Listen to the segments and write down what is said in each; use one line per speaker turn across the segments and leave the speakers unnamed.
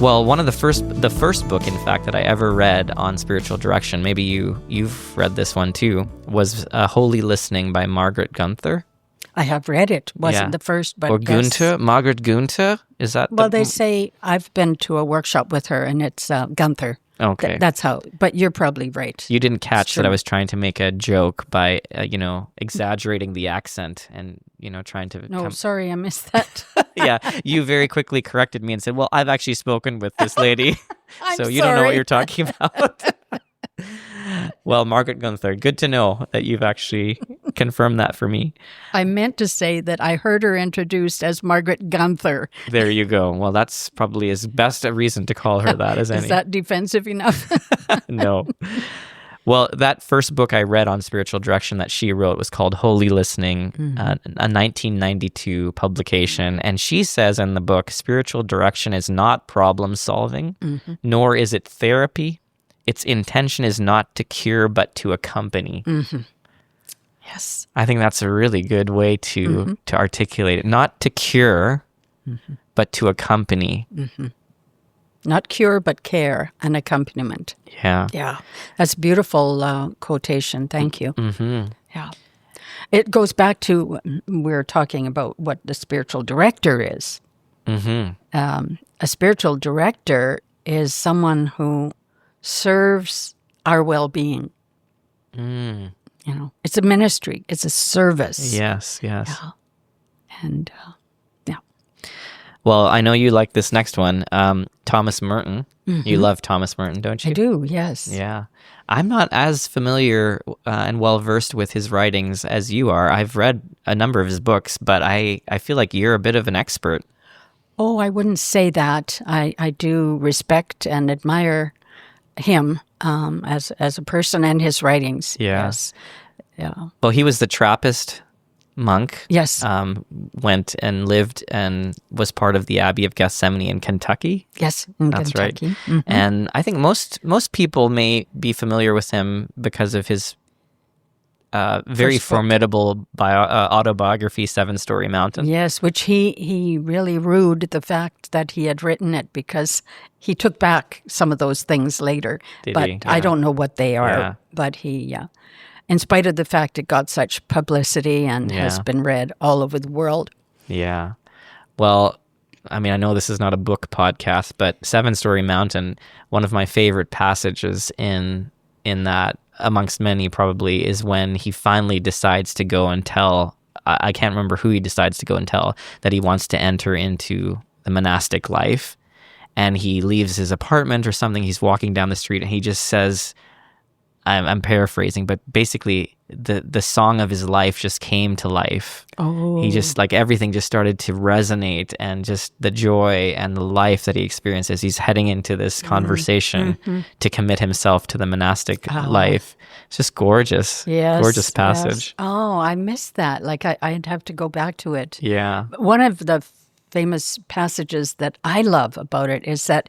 Well, one of the first book, in fact, that I ever read on spiritual direction, maybe you've read this one too, was Holy Listening by Margaret Guenther.
I have read it. Wasn't the first, but
or Guenther, Margaret Guenther. Is that?
Well, they say I've been to a workshop with her, and it's Guenther.
Okay,
that's how. But you're probably right.
You didn't catch that I was trying to make a joke by exaggerating the accent and trying to.
No, sorry, I missed that.
Yeah, you very quickly corrected me and said, "Well, I've actually spoken with this lady, so you
sorry.
don't know what you're talking about." Well, Margaret Guenther, good to know that you've actually confirmed that for me.
I meant to say that I heard her introduced as Margaret Guenther.
There you go. Well, that's probably as best a reason to call her that as any.
Is that defensive enough?
No. Well, that first book I read on spiritual direction that she wrote was called Holy Listening, a 1992 publication. And she says in the book, spiritual direction is not problem solving, nor is it therapy. Its intention is not to cure, but to accompany.
Yes.
I think that's a really good way to articulate it. Not to cure, but to accompany.
Not cure, but care and accompaniment.
Yeah.
Yeah. That's a beautiful quotation. Thank you. Yeah. It goes back to, we're talking about what the spiritual director is. A spiritual director is someone who serves our well-being. It's a ministry. It's a service.
Yes.
Yeah. And
well, I know you like this next one, Thomas Merton. You love Thomas Merton, don't you?
I do, yes.
Yeah. I'm not as familiar and well-versed with his writings as you are. I've read a number of his books, but I feel like you're a bit of an expert.
Oh, I wouldn't say that. I do respect and admire him as a person and his writings.
Yeah.
Yes. Yeah.
Well, he was the Trappist monk.
Yes.
Went and lived and was part of the Abbey of Gethsemane in Kentucky.
Yes, in
That's
Kentucky.
right. And I think most people may be familiar with him because of his very formidable autobiography, Storey Mountain.
Yes, which he really rued the fact that he had written it because he took back some of those things later. But
Yeah.
I don't know what they are.
Yeah.
But he, in spite of the fact it got such publicity and has been read all over the world.
Yeah. Well, I mean, I know this is not a book podcast, but Storey Mountain, one of my favorite passages in that, amongst many probably, is when he finally decides to go and tell, I can't remember who he decides to go and tell, that he wants to enter into the monastic life. And he leaves his apartment or something. He's walking down the street and he just says, I'm paraphrasing, but basically the song of his life just came to life.
Oh.
He just, like, everything just started to resonate, and just the joy and the life that he experiences. He's heading into this conversation to commit himself to the monastic life. It's just gorgeous.
Yes.
Gorgeous passage.
Yes. Oh, I missed that. Like, I'd have to go back to it.
Yeah.
One of the famous passages that I love about it is that,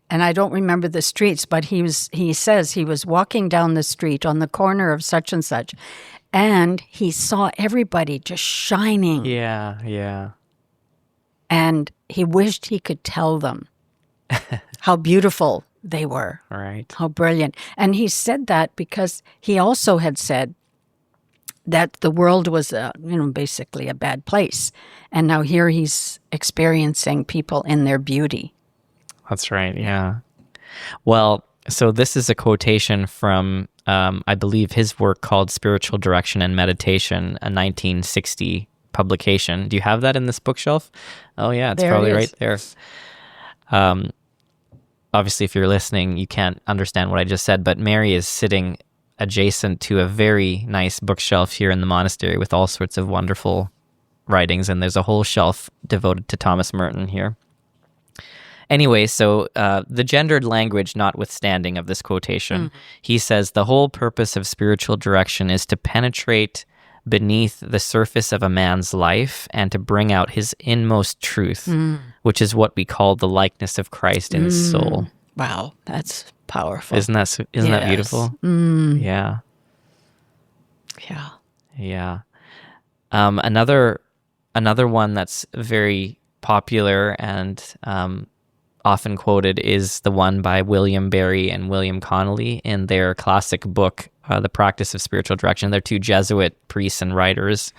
and I don't remember the streets, but he says he was walking down the street on the corner of such and such, and he saw everybody just shining.
Yeah.
And he wished he could tell them how beautiful they were.
Right.
How brilliant. And he said that because he also had said that the world was, basically a bad place. And now here he's experiencing people in their beauty.
That's right, yeah. Well, so this is a quotation from, I believe, his work called Spiritual Direction and Meditation, a 1960 publication. Do you have that in this bookshelf? Oh, yeah, it's probably right there. Obviously, if you're listening, you can't understand what I just said, but Mary is sitting adjacent to a very nice bookshelf here in the monastery with all sorts of wonderful writings, and there's a whole shelf devoted to Thomas Merton here. Anyway, so the gendered language notwithstanding of this quotation, he says, the whole purpose of spiritual direction is to penetrate beneath the surface of a man's life and to bring out his inmost truth, which is what we call the likeness of Christ in his soul.
Wow, that's powerful.
Isn't that beautiful? Yeah.
Yeah.
Yeah. Another one that's very popular and often quoted is the one by William Barry and William Connolly in their classic book, The Practice of Spiritual Direction. They're two Jesuit priests and writers.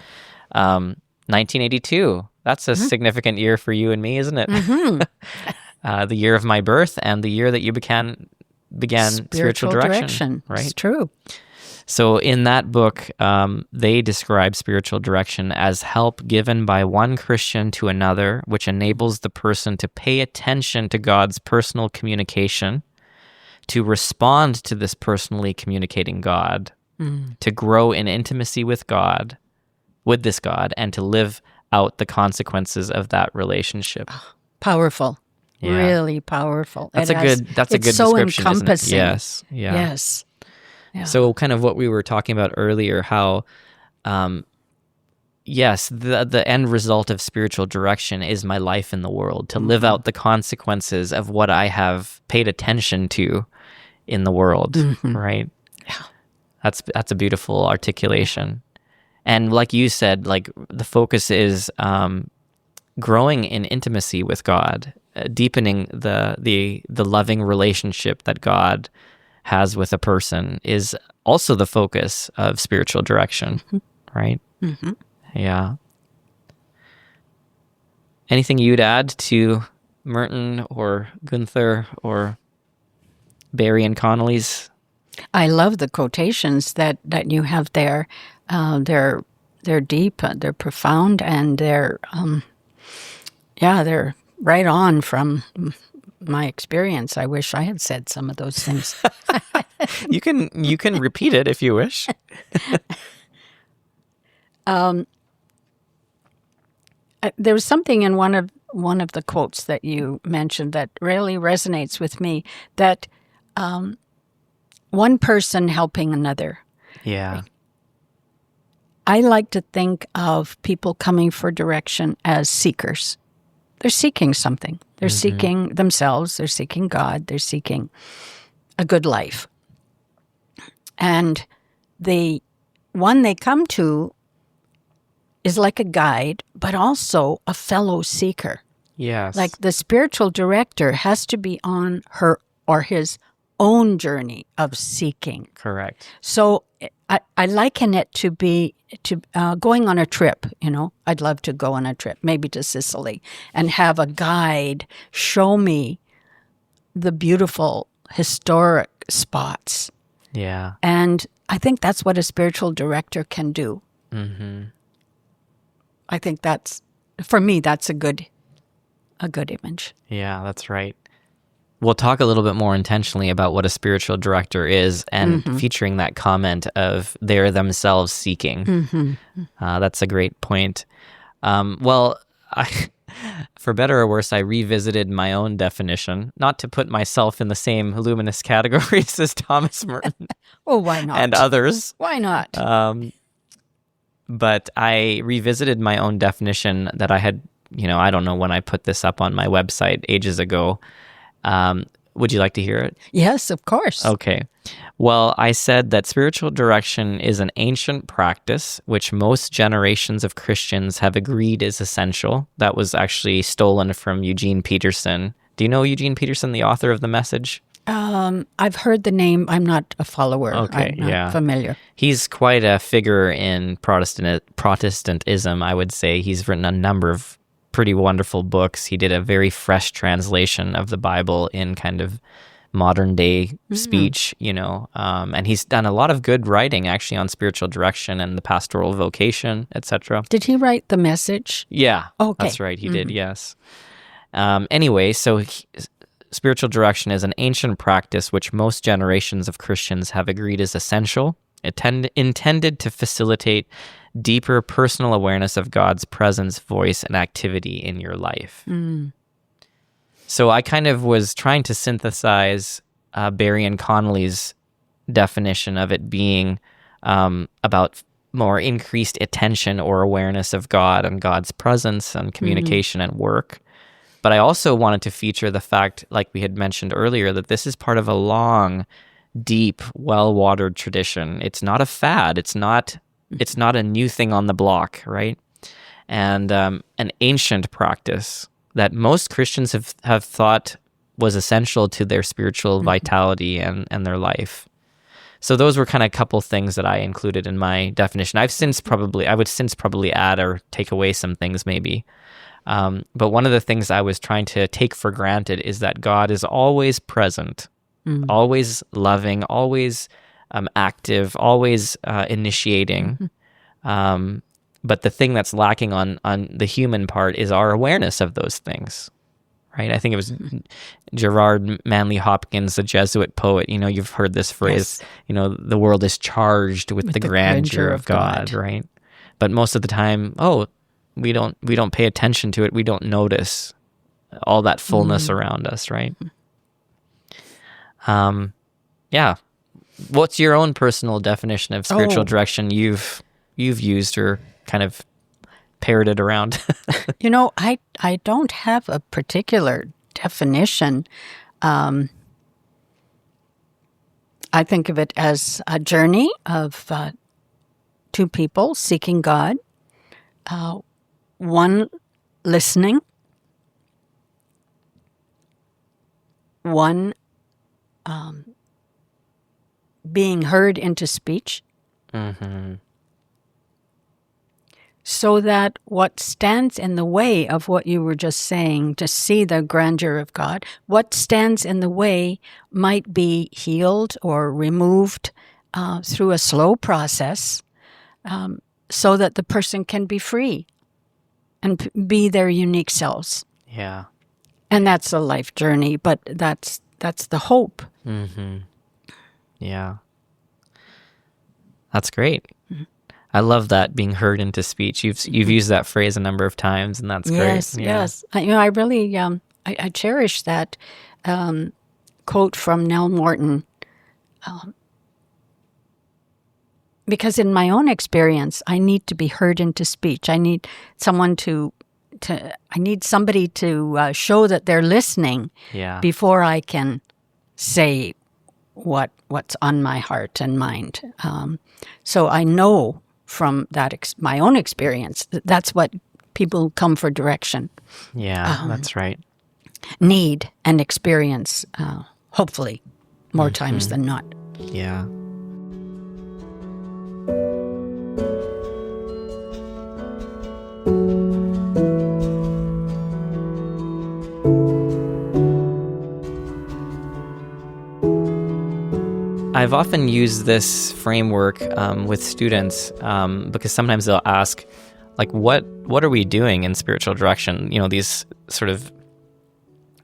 1982. That's a significant year for you and me, isn't it? The year of my birth and the year that you began spiritual direction. Right?
It's true.
So in that book, they describe spiritual direction as help given by one Christian to another, which enables the person to pay attention to God's personal communication, to respond to this personally communicating God, to grow in intimacy with this God, and to live out the consequences of that relationship.
Powerful.
Yeah.
Really powerful.
That's a good
it's so
description,
encompassing.
isn't it? Yes. Yeah.
Yes. Yeah.
So kind of what we were talking about earlier, how, yes, the end result of spiritual direction is my life in the world, to live out the consequences of what I have paid attention to in the world, right?
Yeah.
That's a beautiful articulation. And like you said, like the focus is growing in intimacy with God, deepening the loving relationship that God has with a person is also the focus of spiritual direction, right? Yeah. Anything you'd add to Merton or Guenther or Barry and Connolly's?
I love the quotations that you have there. They're deep, they're profound, and they're right on from my experience. I wish I had said some of those things.
You can repeat it if you wish.
There was something in one of the quotes that you mentioned that really resonates with me. That one person helping another.
Yeah.
I like to think of people coming for direction as seekers. They're seeking something. They're seeking themselves. They're seeking God. They're seeking a good life. And the one they come to is like a guide, but also a fellow seeker.
Yes.
Like the spiritual director has to be on her or his own journey of seeking.
Correct.
So I liken it to going on a trip. I'd love to go on a trip, maybe to Sicily, and have a guide show me the beautiful historic spots.
Yeah.
And I think that's what a spiritual director can do. I think for me, that's a good image.
Yeah, that's right. We'll talk a little bit more intentionally about what a spiritual director is and featuring that comment of they're themselves seeking. That's a great point. For better or worse, I revisited my own definition, not to put myself in the same luminous categories as Thomas Merton.
Well, why not?
And others.
Why not?
But I revisited my own definition that I had, I don't know when I put this up on my website ages ago. Would you like to hear it?
Yes, of course.
Okay. Well, I said that spiritual direction is an ancient practice which most generations of Christians have agreed is essential. That was actually stolen from Eugene Peterson. Do you know Eugene Peterson, the author of The Message?
I've heard the name. I'm not a follower.
Okay,
I'm not familiar.
He's quite a figure in Protestantism, I would say. He's written a number of pretty wonderful books. He did a very fresh translation of the Bible in kind of modern day speech, and he's done a lot of good writing actually on spiritual direction and the pastoral vocation, etc.
Did he write The Message?
Yeah,
okay.
That's right. He did, yes. Anyway, so spiritual direction is an ancient practice which most generations of Christians have agreed is essential, intended to facilitate deeper personal awareness of God's presence, voice, and activity in your life. So I kind of was trying to synthesize Barry and Connolly's definition of it being about more increased attention or awareness of God and God's presence and communication and work. But I also wanted to feature the fact, like we had mentioned earlier, that this is part of a long, deep, well-watered tradition. It's not a fad. It's not a new thing on the block, right? And an ancient practice that most Christians have thought was essential to their spiritual vitality and their life. So those were kind of a couple things that I included in my definition. I would since probably add or take away some things maybe. But one of the things I was trying to take for granted is that God is always present, always loving, always active, always initiating. But the thing that's lacking on the human part is our awareness of those things. Right? I think it was Gerard Manley Hopkins, the Jesuit poet. You've heard this phrase, the world is charged with the grandeur of God, right? But most of the time, we don't pay attention to it. We don't notice all that fullness around us, right? Yeah. What's your own personal definition of spiritual direction you've used or kind of parroted around?
I don't have a particular definition. I think of it as a journey of two people seeking God, one listening, one being heard into speech. So that what stands in the way of what you were just saying, to see the grandeur of God, what stands in the way might be healed or removed through a slow process, so that the person can be free and be their unique selves.
Yeah.
And that's a life journey, but that's the hope.
Yeah. That's great. I love that, being heard into speech. You've used that phrase a number of times, and that's great.
Yes. I really I cherish that quote from Nell Morton, because in my own experience, I need to be heard into speech. I need someone I need somebody to show that they're listening before I can say what's on my heart and mind. So I know from that my own experience that's what people come for direction.
Yeah, that's right.
Need and experience, hopefully, more times than not.
Yeah. I've often used this framework with students because sometimes they'll ask, like, what are we doing in spiritual direction? These sort of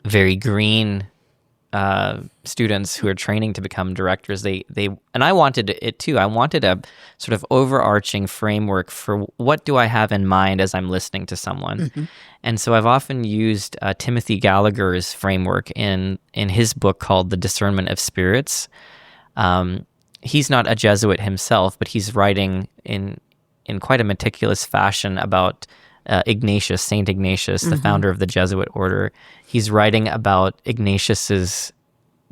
very green students who are training to become directors. They and I wanted it too. I wanted a sort of overarching framework for what do I have in mind as I'm listening to someone. And so I've often used Timothy Gallagher's framework in his book called The Discernment of Spirits. He's not a Jesuit himself, but he's writing in quite a meticulous fashion about Ignatius, Saint Ignatius, the founder of the Jesuit order. He's writing about Ignatius's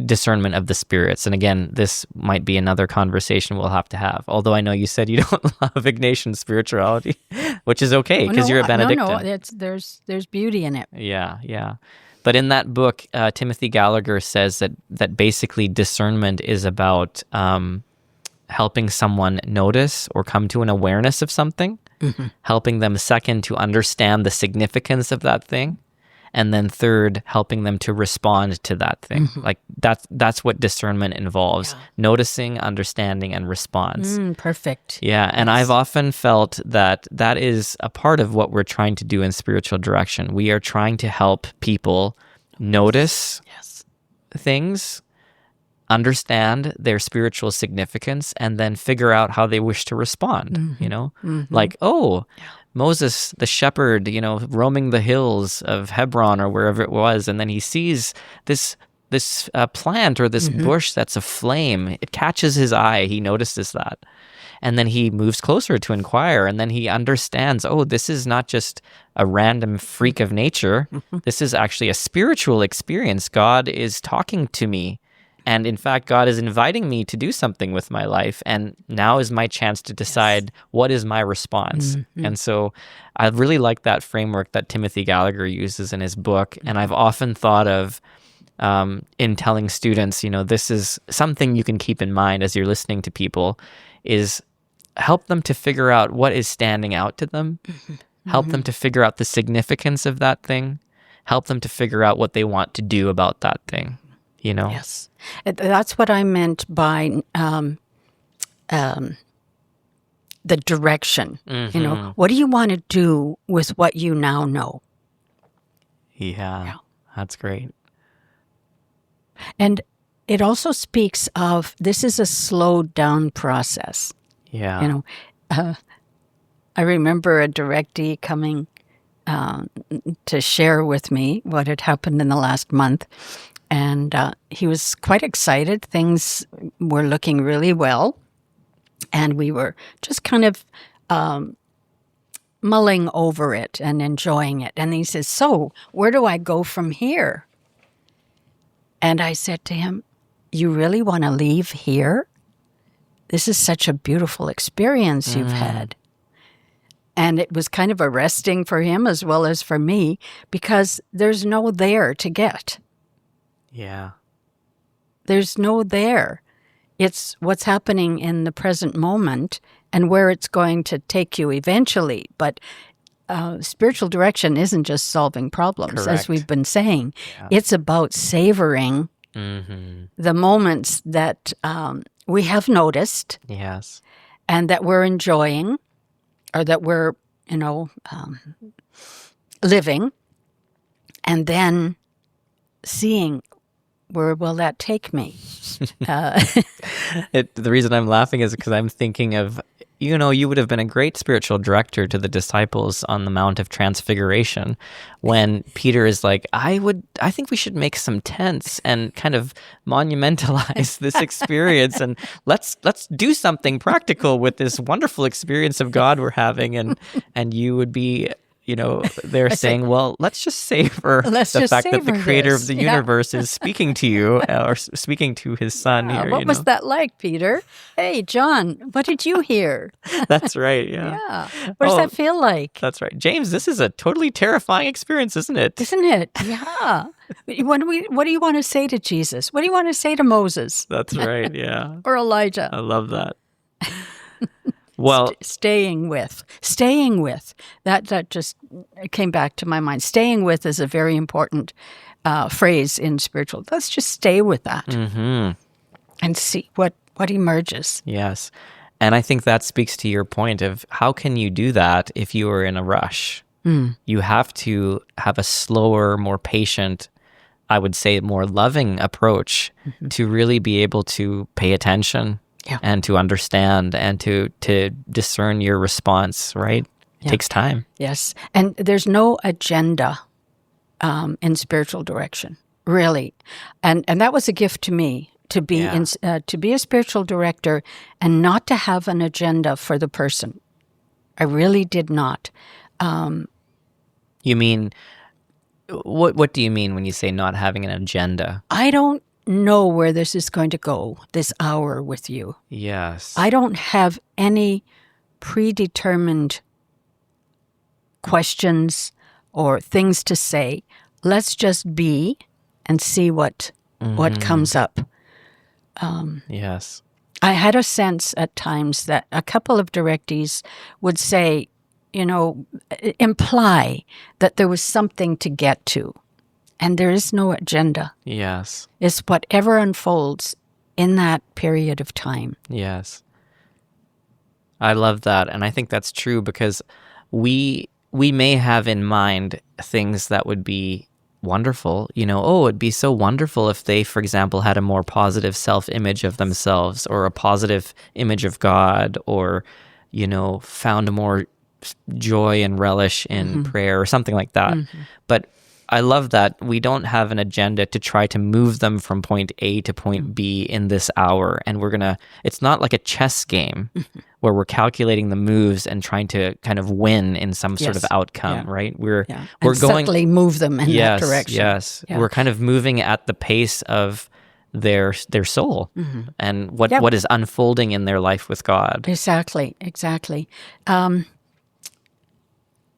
discernment of the spirits. And again, this might be another conversation we'll have to have. Although I know you said you don't love Ignatian spiritually, which is okay because you're a Benedictine.
No, there's beauty in it.
Yeah. But in that book, Timothy Gallagher says that basically discernment is about helping someone notice or come to an awareness of something, helping them, second, to understand the significance of that thing, and then third, helping them to respond to that thing. Like that's what discernment involves: noticing, understanding, and response.
Perfect.
Yeah, and I've often felt that is a part of what we're trying to do in spiritual direction. We are trying to help people notice things, understand their spiritual significance, and then figure out how they wish to respond. Like, Moses, the shepherd, roaming the hills of Hebron or wherever it was, and then he sees this plant or this bush that's aflame. It catches his eye. He notices that. And then he moves closer to inquire, and then he understands, this is not just a random freak of nature. This is actually a spiritual experience. God is talking to me. And in fact, God is inviting me to do something with my life. And now is my chance to decide what is my response. And so I really like that framework that Timothy Gallagher uses in his book. And I've often thought of in telling students, this is something you can keep in mind as you're listening to people, is help them to figure out what is standing out to them, help them to figure out the significance of that thing, help them to figure out what they want to do about that thing,
Yes. That's what I meant by the direction. What do you want to do with what you now know?
Yeah, that's great.
And it also speaks of this is a slowed down process.
Yeah.
I remember a directee coming to share with me what had happened in the last month. And he was quite excited. Things were looking really well. And we were just kind of mulling over it and enjoying it. And he says, "So, where do I go from here?" And I said to him, "You really want to leave here? This is such a beautiful experience you've had." And it was kind of arresting for him as well as for me, because there's no there to get.
Yeah.
There's no there. It's what's happening in the present moment and where it's going to take you eventually. But spiritual direction isn't just solving problems,
Correct.
as we've been saying. Yeah. It's about savoring the moments that we have noticed,
yes,
and that we're enjoying, or that we're, living, and then seeing, where will that take me?
The reason I'm laughing is because I'm thinking of, you would have been a great spiritual director to the disciples on the Mount of Transfiguration, when Peter is like, I think we should make some tents and kind of monumentalize this experience, and let's do something practical with this wonderful experience of God we're having, and you would be, they're saying, well, let's just savor the fact that the creator of the universe is speaking to you, or speaking to his son here.
What was that like, Peter? Hey, John, what did you hear?
That's right, yeah.
Yeah. What does that feel like?
That's right. James, this is a totally terrifying experience, isn't it?
Isn't it? Yeah. What do you want to say to Jesus? What do you want to say to Moses?
That's right, yeah.
Or Elijah?
I love that. Well,
staying with that just came back to my mind. Staying with is a very important phrase in spiritual. Let's just stay with that and see what emerges.
Yes, and I think that speaks to your point of how can you do that if you are in a rush? You have to have a slower, more patient, I would say more loving approach to really be able to pay attention. Yeah. And to understand and to discern your response, right? It takes time.
Yes. And there's no agenda in spiritual direction, really. And that was a gift to me, to be a spiritual director and not to have an agenda for the person. I really did not.
You mean, what do you mean when you say not having an agenda?
I don't know where this is going to go this hour with you.
Yes.
I don't have any predetermined questions or things to say. Let's just be and see what comes up.
Yes.
I had a sense at times that a couple of directees would say, imply that there was something to get to. And there is no agenda.
Yes.
It's whatever unfolds in that period of time.
Yes. I love that. And I think that's true because we may have in mind things that would be wonderful. It'd be so wonderful if they, for example, had a more positive self-image of themselves, or a positive image of God, or, found more joy and relish in prayer or something like that. But I love that we don't have an agenda to try to move them from point A to point B in this hour. And it's not like a chess game where we're calculating the moves and trying to kind of win in some sort of outcome, right? We're going
subtly move them in that direction.
Yes. We're kind of moving at the pace of their soul and what is unfolding in their life with God.
Exactly.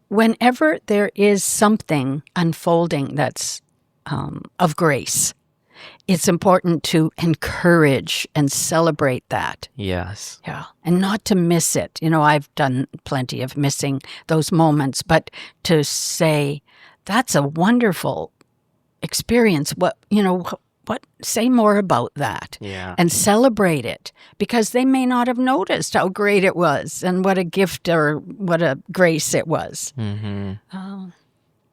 Whenever there is something unfolding that's of grace, it's important to encourage and celebrate that.
Yes.
Yeah. And not to miss it. I've done plenty of missing those moments, but to say, that's a wonderful experience. What say more about that.
Yeah.
And celebrate it, because they may not have noticed how great it was and what a gift or what a grace it was.
Mm-hmm.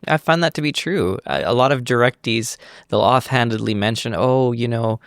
I find that to be true. A lot of directees, they'll offhandedly mention, I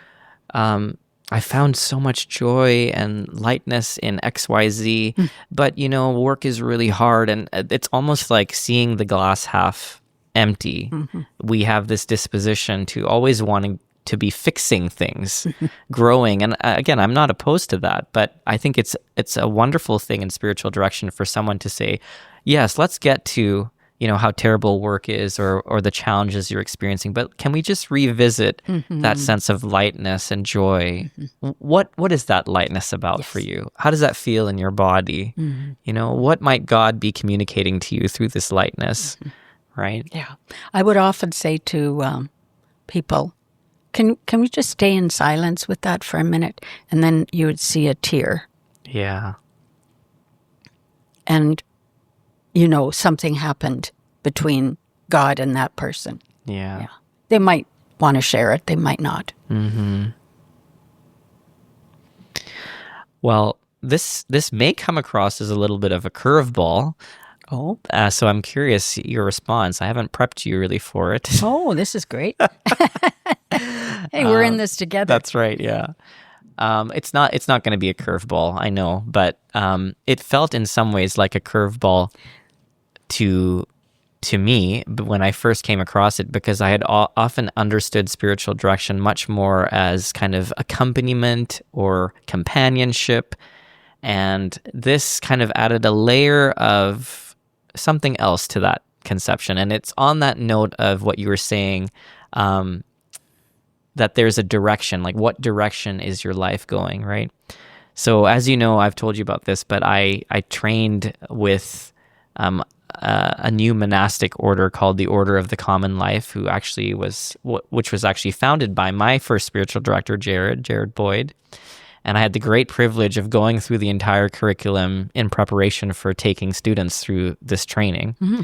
found so much joy and lightness in XYZ, but, work is really hard. And it's almost like seeing the glass half empty. Mm-hmm. We have this disposition to always wanting to be fixing things, growing. And again, I'm not opposed to that, but I think it's a wonderful thing in spiritual direction for someone to say, yes, let's get to, how terrible work is or the challenges you're experiencing, but can we just revisit that sense of lightness and joy? What is that lightness about for you? How does that feel in your body? What might God be communicating to you through this lightness, right?
Yeah. I would often say to people, Can we just stay in silence with that for a minute? And then you would see a tear.
Yeah.
And, something happened between God and that person.
Yeah.
They might want to share it. They might not.
Mm-hmm. Well, this may come across as a little bit of a curveball.
Oh.
So I'm curious your response. I haven't prepped you really for it.
Oh, this is great. Hey, we're in this together.
That's right, yeah. It's not going to be a curveball, I know, but it felt in some ways like a curveball to me when I first came across it, because I had often understood spiritual direction much more as kind of accompaniment or companionship, and this kind of added a layer of something else to that conception. And it's on that note of what you were saying, that there's a direction, like what direction is your life going, right? So as you know, I've told you about this, but I trained with a new monastic order called the Order of the Common Life, which was actually founded by my first spiritual director, Jared Boyd. And I had the great privilege of going through the entire curriculum in preparation for taking students through this training. Mm-hmm.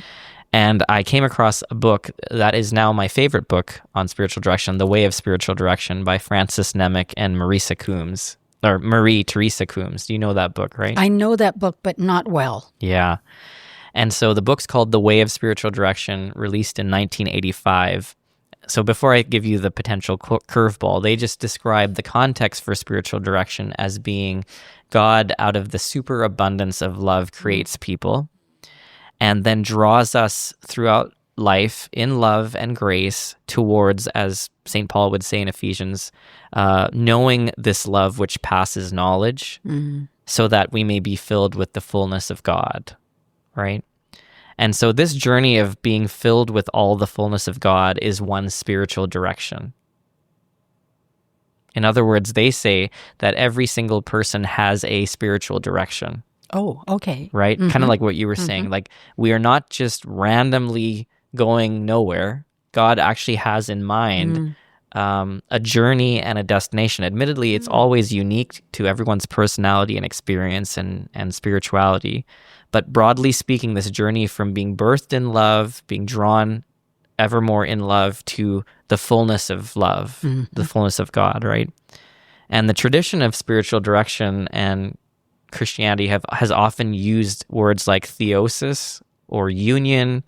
And I came across a book that is now my favorite book on spiritual direction, The Way of Spiritual Direction by Francis Nemeck and Marie Theresa Coombs. Do you know that book, right?
I know that book, but not well.
Yeah. And so the book's called The Way of Spiritual Direction, released in 1985. So before I give you the potential curveball, they just describe the context for spiritual direction as being God, out of the superabundance of love, creates people, and then draws us throughout life in love and grace towards, as St. Paul would say in Ephesians, knowing this love which passes knowledge, so that we may be filled with the fullness of God, right? And so this journey of being filled with all the fullness of God is one spiritual direction. In other words, they say that every single person has a spiritual direction.
Oh, okay.
Right? Mm-hmm. Kind of like what you were saying. Like, we are not just randomly going nowhere. God actually has in mind a journey and a destination. Admittedly, it's always unique to everyone's personality and experience and spirituality. But broadly speaking, this journey from being birthed in love, being drawn ever more in love to the fullness of love, the fullness of God, right? And the tradition of spiritual direction and Christianity has often used words like theosis or union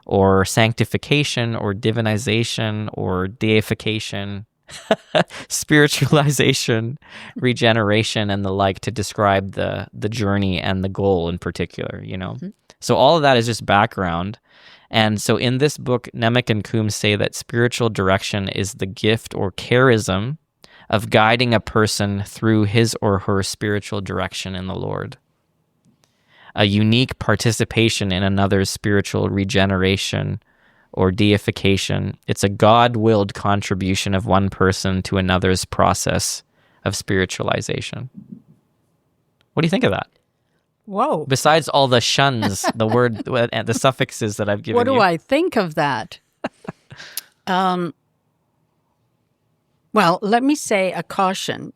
or sanctification or divinization or deification, spiritualization, regeneration, and the like to describe the journey and the goal in particular, So all of that is just background. And so in this book, Nemeck and Coombs say that spiritual direction is the gift or charism of guiding a person through his or her spiritual direction in the Lord. A unique participation in another's spiritual regeneration or deification. It's a God-willed contribution of one person to another's process of spiritualization. What do you think of that?
Whoa.
Besides all the shuns, the word, and the suffixes that I've given you.
What do I think of that? Well, let me say a caution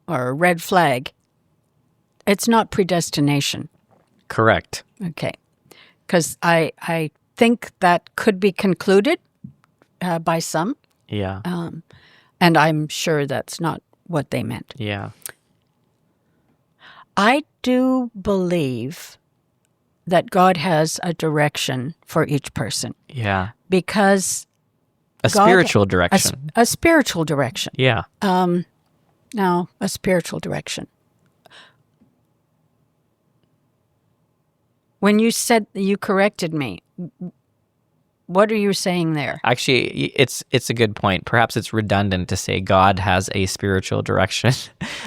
or a red flag. It's not predestination.
Correct.
Okay. Because I think that could be concluded by some.
Yeah.
And I'm sure that's not what they meant.
Yeah.
I do believe that God has a direction for each person.
Yeah.
Because
a spiritual direction.
A spiritual direction.
Yeah.
Now, a spiritual direction. When you said, you corrected me, what are you saying there?
Actually, it's a good point. Perhaps it's redundant to say God has a spiritual direction.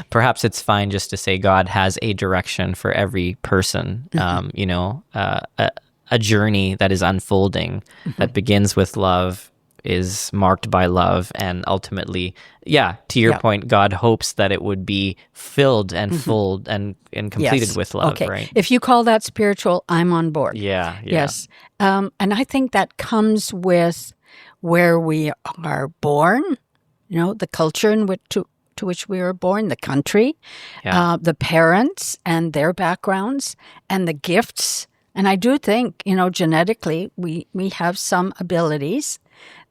Perhaps it's fine just to say God has a direction for every person. A journey that is unfolding, that begins with love, is marked by love, and ultimately, to your point, God hopes that it would be filled and full and completed with love, right?
If you call that spiritual, I'm on board.
Yeah.
Yes. And I think that comes with where we are born, the culture in which to which we were born, the country, the parents and their backgrounds, and the gifts. And I do think, genetically, we have some abilities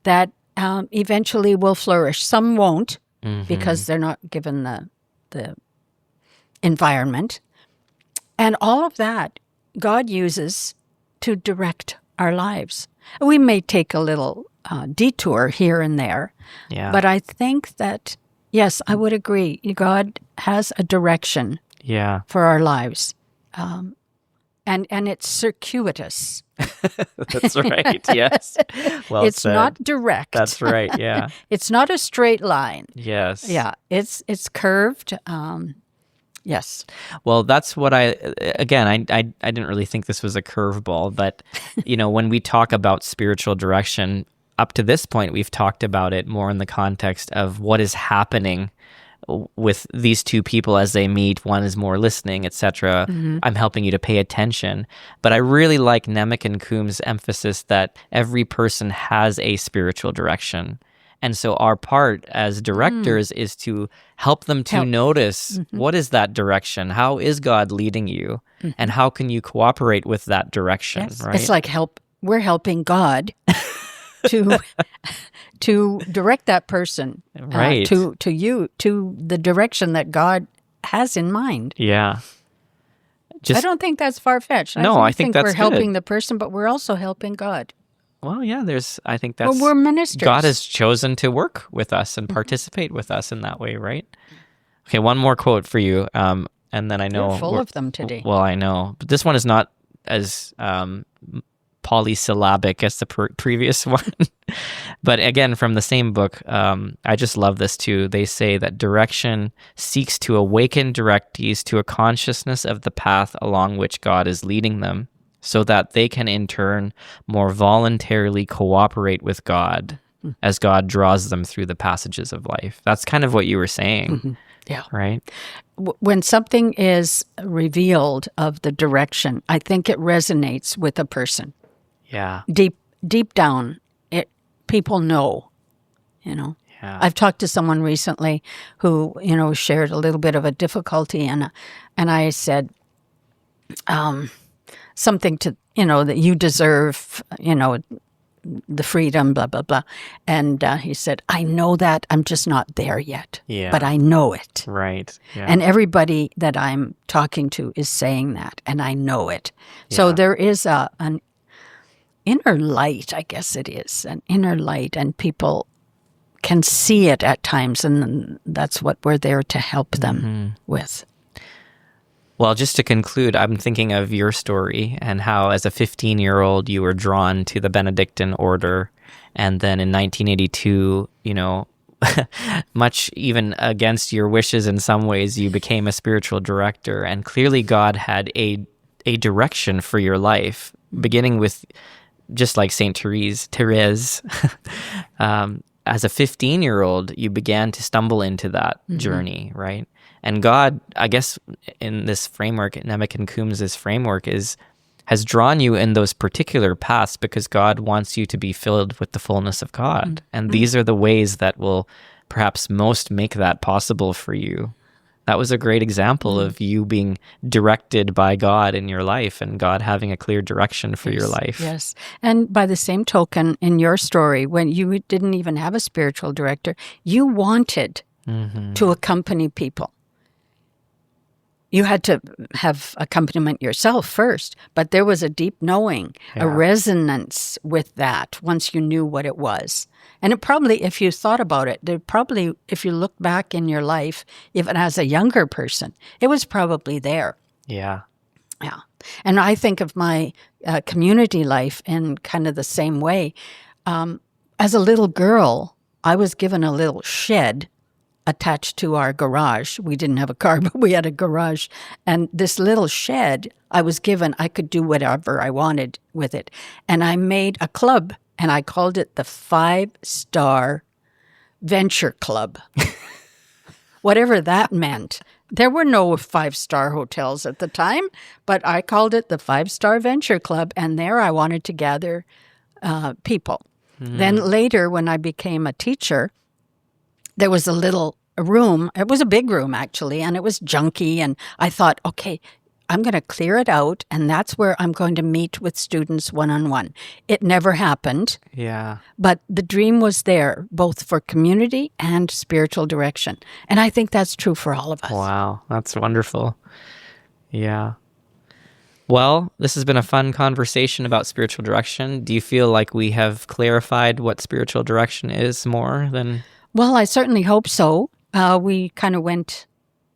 that eventually will flourish. Some won't, because they're not given the environment. And all of that God uses to direct our lives. We may take a little detour here and there, but I think that, yes, I would agree. God has a direction for our lives. And it's circuitous.
That's right, yes. Well
it's
said.
Not direct.
That's right, yeah.
It's not a straight line.
Yes.
Yeah, it's curved. Yes.
Well, that's what I didn't really think this was a curveball, but, when we talk about spiritual direction, up to this point, we've talked about it more in the context of what is happening with these two people as they meet. One is more listening, etc. I'm helping you to pay attention. But I really like Nemeck and Coombs' emphasis that every person has a spiritual direction. And so our part as directors is to help them to notice what is that direction? How is God leading you? And how can you cooperate with that direction?
Yes.
Right?
It's like we're helping God to direct that person
right.
to the direction that God has in mind.
Yeah.
I don't think that's far-fetched.
I think that's
we're
good.
Helping the person, but we're also helping God.
Well, yeah, I think that's...
Well, we're ministers.
God has chosen to work with us and participate with us in that way, right? Okay, one more quote for you, and then I know...
You're full of them today.
Well, I know. But this one is not as polysyllabic as the previous one. But again, from the same book, I just love this too. They say that direction seeks to awaken directees to a consciousness of the path along which God is leading them, so that they can in turn more voluntarily cooperate with God as God draws them through the passages of life. That's kind of what you were saying, right?
When something is revealed of the direction, I think it resonates with a person.
Yeah.
Deep down, people know, Yeah. I've talked to someone recently who, shared a little bit of a difficulty, and I said, something to, that you deserve, the freedom, blah, blah, blah. And he said, I know that, I'm just not there yet.
Yeah.
But I know it.
Right. Yeah.
And everybody that I'm talking to is saying that, and I know it. Yeah. So there is an inner light, I guess it is, an inner light, and people can see it at times, and that's what we're there to help them with.
Well, just to conclude, I'm thinking of your story and how as a 15-year-old you were drawn to the Benedictine order, and then in 1982, much even against your wishes in some ways, you became a spiritual director, and clearly God had a direction for your life, beginning with just like St. Therese. As a 15-year-old, you began to stumble into that journey, right? And God, I guess, in this framework, Nemeck and Coombs' framework, has drawn you in those particular paths because God wants you to be filled with the fullness of God. And these are the ways that will perhaps most make that possible for you. That was a great example of you being directed by God in your life and God having a clear direction for your life.
Yes. And by the same token, in your story, when you didn't even have a spiritual director, you wanted to accompany people. You had to have accompaniment yourself first, but there was a deep knowing, a resonance with that once you knew what it was. And it probably, if you thought about it, if you look back in your life, even as a younger person, it was probably there.
Yeah.
Yeah. And I think of my community life in kind of the same way. As a little girl, I was given a little shed attached to our garage. We didn't have a car, but we had a garage. And this little shed I was given, I could do whatever I wanted with it. And I made a club, and I called it the 5-Star Venture Club. Whatever that meant. There were no 5-star hotels at the time, but I called it the 5-Star Venture Club, and there I wanted to gather people. Then later, when I became a teacher, there was a little room. It was a big room, actually, and it was junky. And I thought, okay, I'm going to clear it out, and that's where I'm going to meet with students one-on-one. It never happened.
Yeah.
But the dream was there, both for community and spiritual direction. And I think that's true for all of us.
Wow, that's wonderful. Yeah. Well, this has been a fun conversation about spiritual direction. Do you feel like we have clarified what spiritual direction is more than...
Well, I certainly hope so. We kind of went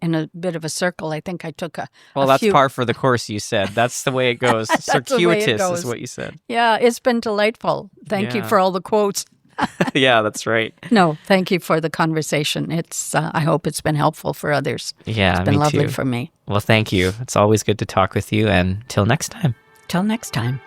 in a bit of a circle. I think I took
that's par for the course, you said. That's the way it goes. Circuitous is what you said.
Yeah, it's been delightful. Thank you for all the quotes.
Yeah, that's right.
No, thank you for the conversation. It's. I hope it's been helpful for others.
Yeah,
it's been lovely
too.
for me.
Well, thank you. It's always good to talk with you, and till next time.
Till next time.